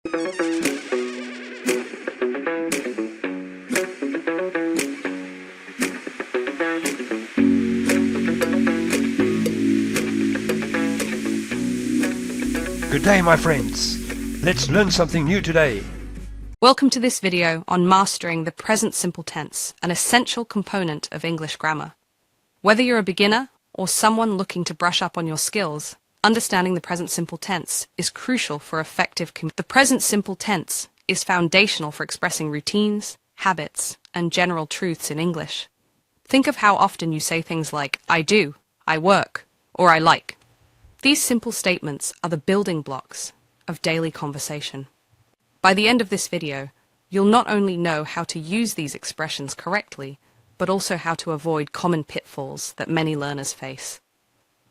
Good day, my friends. Let's learn something new today. Welcome to this video on mastering the present simple tense, an essential component of English grammar. Whether you're a beginner or someone looking to brush up on your skills, understanding the present simple tense is crucial for effective communication. The present simple tense is foundational for expressing routines, habits, and general truths in English. Think of how often you say things like I do, I work, or I like. These simple statements are the building blocks of daily conversation. By the end of this video, you'll not only know how to use these expressions correctly, but also how to avoid common pitfalls that many learners face.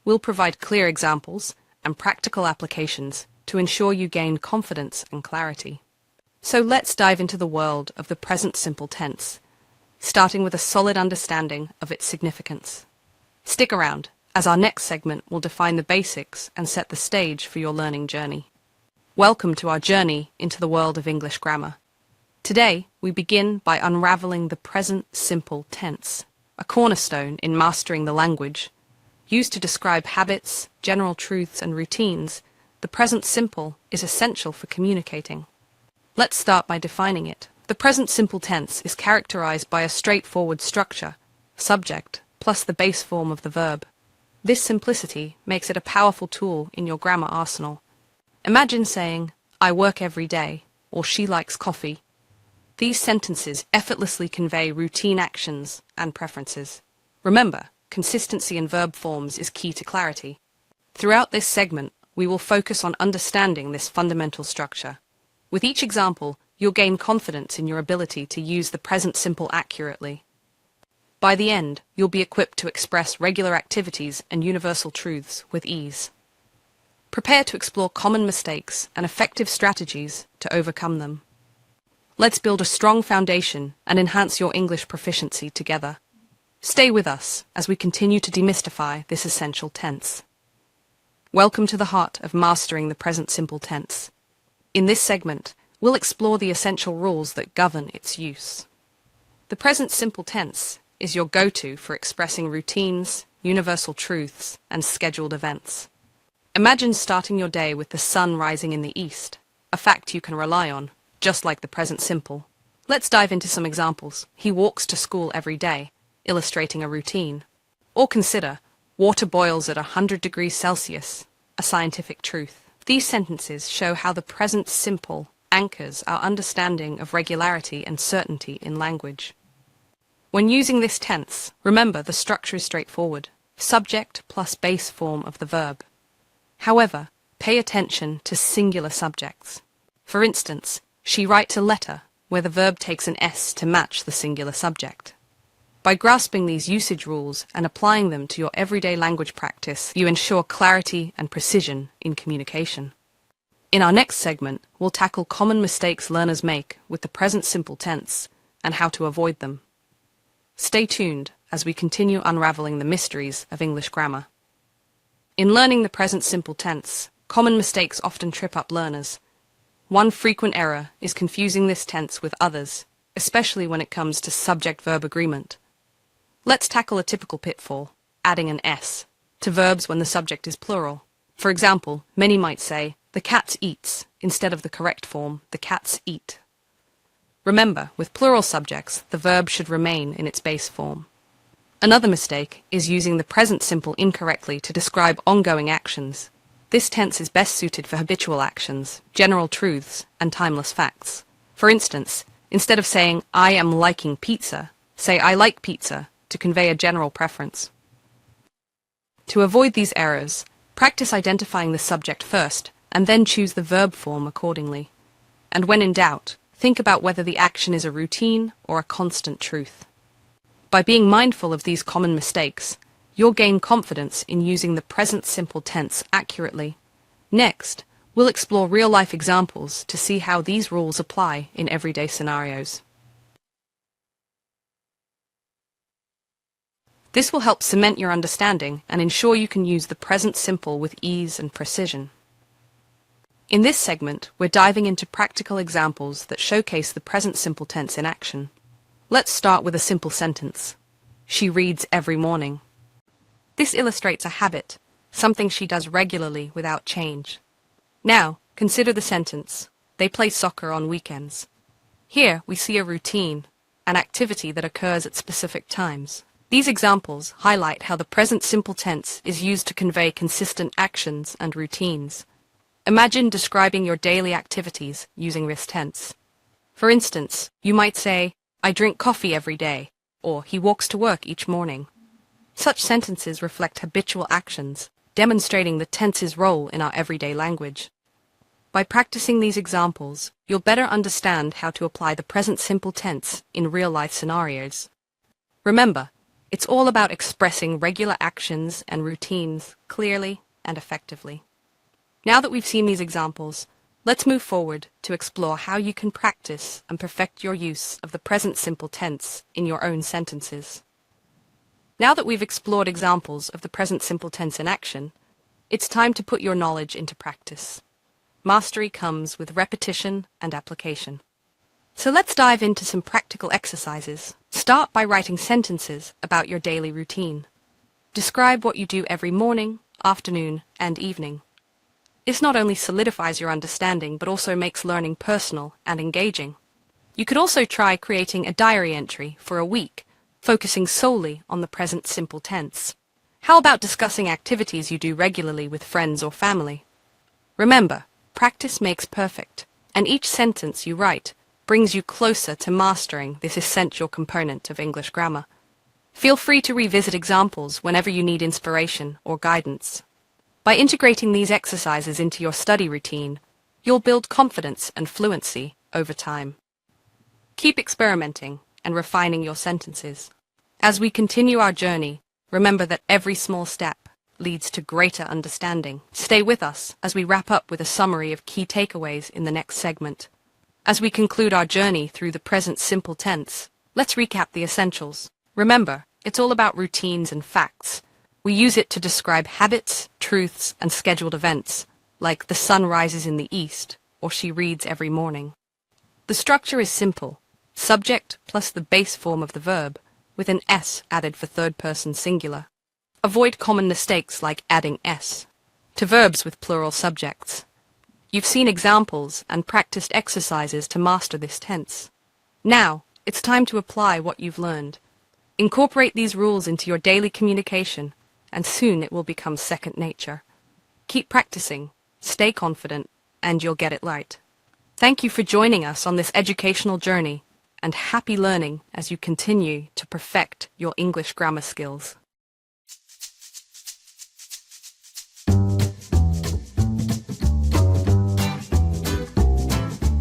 We'll provide clear examples and practical applications to ensure you gain confidence and clarity. So let's dive into the world of the present simple tense, starting with a solid understanding of its significance. Stick around, as our next segment will define the basics and set the stage for your learning journey. Welcome to our journey into the world of English grammar. Today, we begin by unraveling the present simple tense, a cornerstone in mastering the language. Used to describe habits, general truths, and routines, the present simple is essential for communicating. Let's start by defining it. The present simple tense is characterized by a straightforward structure, subject, plus the base form of the verb. This simplicity makes it a powerful tool in your grammar arsenal. Imagine saying, I work every day, or she likes coffee. These sentences effortlessly convey routine actions and preferences. Remember, consistency in verb forms is key to clarity. Throughout this segment, we will focus on understanding this fundamental structure. With each example, you'll gain confidence in your ability to use the present simple accurately. By the end, you'll be equipped to express regular activities and universal truths with ease. Prepare to explore common mistakes and effective strategies to overcome them. Let's build a strong foundation and enhance your English proficiency together. Stay with us as we continue to demystify this essential tense. Welcome to the heart of mastering the present simple tense. In this segment, we'll explore the essential rules that govern its use. The present simple tense is your go-to for expressing routines, universal truths, and scheduled events. Imagine starting your day with the sun rising in the east, a fact you can rely on, just like the present simple. Let's dive into some examples. He walks to school every day, illustrating a routine. Or consider, water boils at 100 degrees Celsius, a scientific truth. These sentences show how the present simple anchors our understanding of regularity and certainty in language. When using this tense, remember the structure is straightforward, subject plus base form of the verb. However, pay attention to singular subjects. For instance, she writes a letter, where the verb takes an S to match the singular subject. By grasping these usage rules and applying them to your everyday language practice, you ensure clarity and precision in communication. In our next segment, we'll tackle common mistakes learners make with the present simple tense and how to avoid them. Stay tuned as we continue unraveling the mysteries of English grammar. In learning the present simple tense, common mistakes often trip up learners. One frequent error is confusing this tense with others, especially when it comes to subject-verb agreement. Let's tackle a typical pitfall, adding an S to verbs when the subject is plural. For example, many might say, the cat eats, instead of the correct form, the cats eat. Remember, with plural subjects, the verb should remain in its base form. Another mistake is using the present simple incorrectly to describe ongoing actions. This tense is best suited for habitual actions, general truths, and timeless facts. For instance, instead of saying, I am liking pizza, say, I like pizza, to convey a general preference. To avoid these errors, practice identifying the subject first, and then choose the verb form accordingly. And when in doubt, think about whether the action is a routine or a constant truth. By being mindful of these common mistakes, you'll gain confidence in using the present simple tense accurately. Next, we'll explore real-life examples to see how these rules apply in everyday scenarios. This will help cement your understanding and ensure you can use the present simple with ease and precision. In this segment, we're diving into practical examples that showcase the present simple tense in action. Let's start with a simple sentence. She reads every morning. This illustrates a habit, something she does regularly without change. Now, consider the sentence. They play soccer on weekends. Here, we see a routine, an activity that occurs at specific times. These examples highlight how the present simple tense is used to convey consistent actions and routines. Imagine describing your daily activities using this tense. For instance, you might say, I drink coffee every day, or he walks to work each morning. Such sentences reflect habitual actions, demonstrating the tense's role in our everyday language. By practicing these examples, you'll better understand how to apply the present simple tense in real-life scenarios. Remember, it's all about expressing regular actions and routines clearly and effectively. Now that we've seen these examples, let's move forward to explore how you can practice and perfect your use of the present simple tense in your own sentences. Now that we've explored examples of the present simple tense in action, it's time to put your knowledge into practice. Mastery comes with repetition and application. So let's dive into some practical exercises. Start by writing sentences about your daily routine. Describe what you do every morning, afternoon, and evening. This not only solidifies your understanding, but also makes learning personal and engaging. You could also try creating a diary entry for a week, focusing solely on the present simple tense. How about discussing activities you do regularly with friends or family? Remember, practice makes perfect, and each sentence you write brings you closer to mastering this essential component of English grammar. Feel free to revisit examples whenever you need inspiration or guidance. By integrating these exercises into your study routine, you'll build confidence and fluency over time. Keep experimenting and refining your sentences. As we continue our journey, remember that every small step leads to greater understanding. Stay with us as we wrap up with a summary of key takeaways in the next segment. As we conclude our journey through the present simple tense, let's recap the essentials. Remember, it's all about routines and facts. We use it to describe habits, truths, and scheduled events, like the sun rises in the east, or she reads every morning. The structure is simple: subject plus the base form of the verb, with an s added for third-person singular. Avoid common mistakes like adding s to verbs with plural subjects. You've seen examples and practiced exercises to master this tense. Now, it's time to apply what you've learned. Incorporate these rules into your daily communication, and soon it will become second nature. Keep practicing, stay confident, and you'll get it right. Thank you for joining us on this educational journey, and happy learning as you continue to perfect your English grammar skills.